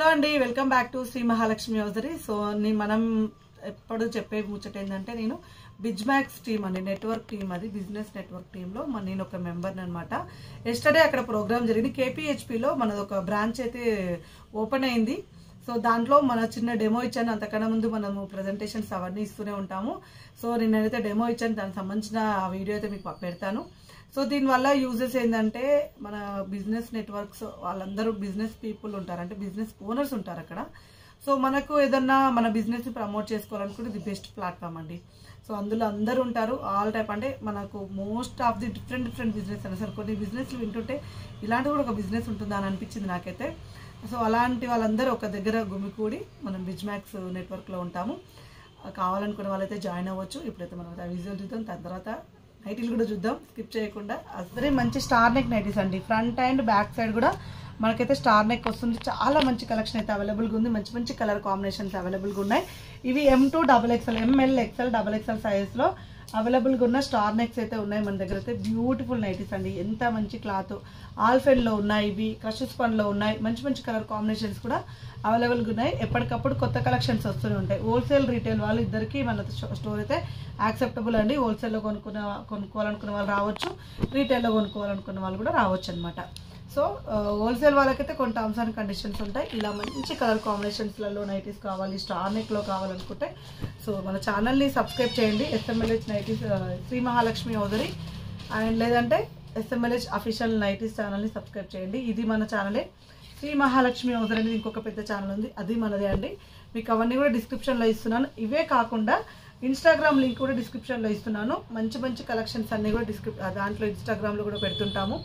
అండి welcome back to Shri Mahalakshmi hosiery. So మనం ఎప్పుడు చెప్పే ముచ్చట ఏంటంటే నేను బిజ్మాక్స్ టీమ్ అండి, నెట్వర్క్ టీమ్, అది బిజినెస్ నెట్వర్క్ టీంలో నేను ఒక మెంబర్ని అనమాట. ఎస్టర్డే అక్కడ ప్రోగ్రామ్ జరిగింది. కేపీహెచ్పిలో మనది ఒక బ్రాంచ్ అయితే ఓపెన్ అయింది. సో దాంట్లో మన చిన్న డెమో ఇచ్చాను. అంతకన్నా ముందు మనము ప్రజెంటేషన్స్ అవన్నీ ఇస్తూనే ఉంటాము. సో నేనైతే డెమో ఇచ్చాను, దానికి సంబంధించిన వీడియో అయితే మీకు పెడతాను. సో దీనివల్ల యూజెస్ ఏంటంటే మన బిజినెస్ నెట్వర్క్స్ వాళ్ళందరూ బిజినెస్ పీపుల్ ఉంటారు, అంటే బిజినెస్ ఓనర్స్ ఉంటారు అక్కడ. సో మనకు ఏదన్నా మన బిజినెస్ని ప్రమోట్ చేసుకోవాలనుకుంటే ఇది బెస్ట్ ప్లాట్ఫామ్ అండి. సో అందులో అందరూ ఉంటారు, ఆల్ టైప్. అంటే మనకు most of the different business అని, అసలు కొన్ని బిజినెస్లు వింటుంటే ఇలాంటి కూడా ఒక బిజినెస్ ఉంటుందా అని అనిపించింది నాకైతే. సో అలాంటి వాళ్ళందరూ ఒక దగ్గర గుమికూడి మనం బిజ్మాక్స్ నెట్వర్క్లో ఉంటాము. కావాలనుకునే వాళ్ళైతే జాయిన్ అవ్వచ్చు. ఇప్పుడైతే మనం విజువల్ చూద్దాం, దాని తర్వాత నైటీలు కూడా చూద్దాం స్కిప్ చేయకుండా. అసలు మంచి స్టార్ నెక్ నైటీస్ అండి, ఫ్రంట్ అండ్ బ్యాక్ సైడ్ కూడా మనకైతే స్టార్ నెక్ వస్తుంది. చాలా మంచి కలెక్షన్ అయితే అవైలబుల్గా ఉంది, మంచి మంచి కలర్ కాంబినేషన్స్ అవైలబుల్గా ఉన్నాయి. ఇవి M2 XXL, ML XL XXL సైజ్లో అవైలబుల్గా ఉన్న స్టార్ నెక్స్ అయితే ఉన్నాయి మన దగ్గర. అయితే బ్యూటిఫుల్ నైటీస్ అండి, ఎంత మంచి క్లాత్. ఆల్ఫెన్లో ఉన్నాయి, ఇవి క్రష్ స్పన్లో ఉన్నాయి, మంచి మంచి కలర్ కాంబినేషన్స్ కూడా అవైలబుల్గా ఉన్నాయి. ఎప్పటికప్పుడు కొత్త కలెక్షన్స్ వస్తూనే ఉంటాయి. హోల్సేల్ రీటైల్ వాళ్ళు ఇద్దరికి మన స్టోర్ అయితే యాక్సెప్టబుల్ అండి. హోల్సేల్లో కొనుక్కోవాలనుకున్న వాళ్ళు రావచ్చు, రీటైల్లో కొనుక్కోవాలనుకున్న వాళ్ళు కూడా రావచ్చు అనమాట. సో హోల్సేల్ వాళ్ళకైతే కొన్ని టర్మ్స్ అండ్ కండిషన్స్ ఉంటాయి. ఇలా మంచి కలర్ కాంబినేషన్స్లలో నైటీస్ కావాలి, స్టార్ నెక్లో కావాలనుకుంటే సో మన ఛానల్ని సబ్స్క్రైబ్ చేయండి. SMLH nighties Shri Mahalakshmi hosiery, and లేదంటే SMLH అఫీషియల్ నైటీస్ ఛానల్ని సబ్స్క్రైబ్ చేయండి. ఇది మన ఛానలే. శ్రీ మహాలక్ష్మి హౌజరీ అనేది ఇంకొక పెద్ద ఛానల్ ఉంది, అది మనదే అండి. మీకు అవన్నీ కూడా డిస్క్రిప్షన్లో ఇస్తున్నాను. ఇవే కాకుండా ఇన్స్టాగ్రామ్ లింక్ కూడా డిస్క్రిప్షన్లో ఇస్తున్నాను. మంచి మంచి కలెక్షన్స్ అన్నీ కూడా దాంట్లో ఇన్స్టాగ్రామ్లో కూడా పెడుతుంటాము.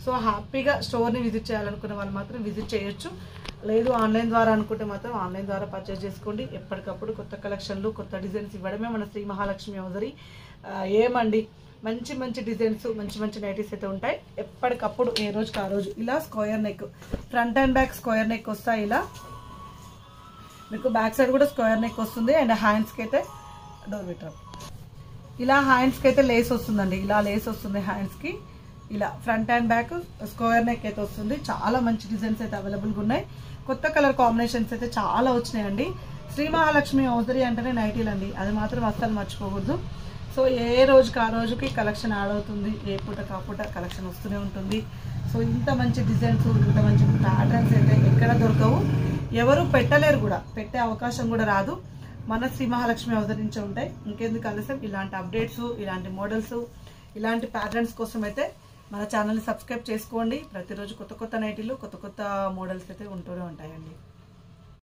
సో హ్యాపీగా స్టోర్ని విజిట్ చేయాలనుకునే వాళ్ళు మాత్రం విజిట్ చేయొచ్చు. లేదు ఆన్లైన్ ద్వారా అనుకుంటే మాత్రం ఆన్లైన్ ద్వారా పర్చేస్ చేసుకోండి. ఎప్పటికప్పుడు కొత్త కలెక్షన్లు, కొత్త డిజైన్స్ ఇవ్వడమే మన శ్రీ మహాలక్ష్మి హౌజరీ. ఏమండి మంచి మంచి డిజైన్స్, మంచి మంచి నైటీస్ అయితే ఉంటాయి ఎప్పటికప్పుడు, ఏ రోజుకి ఆ రోజు. ఇలా square neck, front and back square neck వస్తాయి. ఇలా మీకు బ్యాక్ సైడ్ కూడా స్క్వేర్ నెక్ వస్తుంది. అండ్ హ్యాండ్స్కి అయితే డోర్ బెటర్, ఇలా హ్యాండ్స్కి అయితే లేస్ వస్తుందండి. ఇలా లేస్ వస్తుంది హ్యాండ్స్కి. ఇలా front and back square neck అయితే వస్తుంది. చాలా మంచి డిజైన్స్ అయితే అవైలబుల్గా ఉన్నాయి. కొత్త కలర్ కాంబినేషన్స్ అయితే చాలా వచ్చినాయండి. శ్రీ మహాలక్ష్మి హౌజరీ అంటేనే నైటీలు అండి, అది మాత్రం అస్సలు మర్చిపోకూడదు. సో ఏ రోజుకి ఆ రోజుకి కలెక్షన్ యాడ్ అవుతుంది, ఏ పూట కాపూట కలెక్షన్ వస్తూనే ఉంటుంది. సో ఇంత మంచి డిజైన్స్, ఇంత మంచి ప్యాటర్న్స్ అయితే ఎక్కడ దొరకవు, ఎవరు పెట్టలేరు కూడా, పెట్టే అవకాశం కూడా రాదు. మన శ్రీ మహాలక్ష్మి హౌజరీ నుంచే ఉంటాయి. ఇంకెందుకు ఆలస్యం, ఇలాంటి అప్డేట్స్, ఇలాంటి మోడల్స్, ఇలాంటి ప్యాటర్న్స్ కోసం అయితే మన ఛానల్ని సబ్స్క్రైబ్ చేసుకోండి. ప్రతిరోజు కొత్త కొత్త నైటీలు, కొత్త కొత్త మోడల్స్ అయితే ఉంటూనే ఉంటాయండి.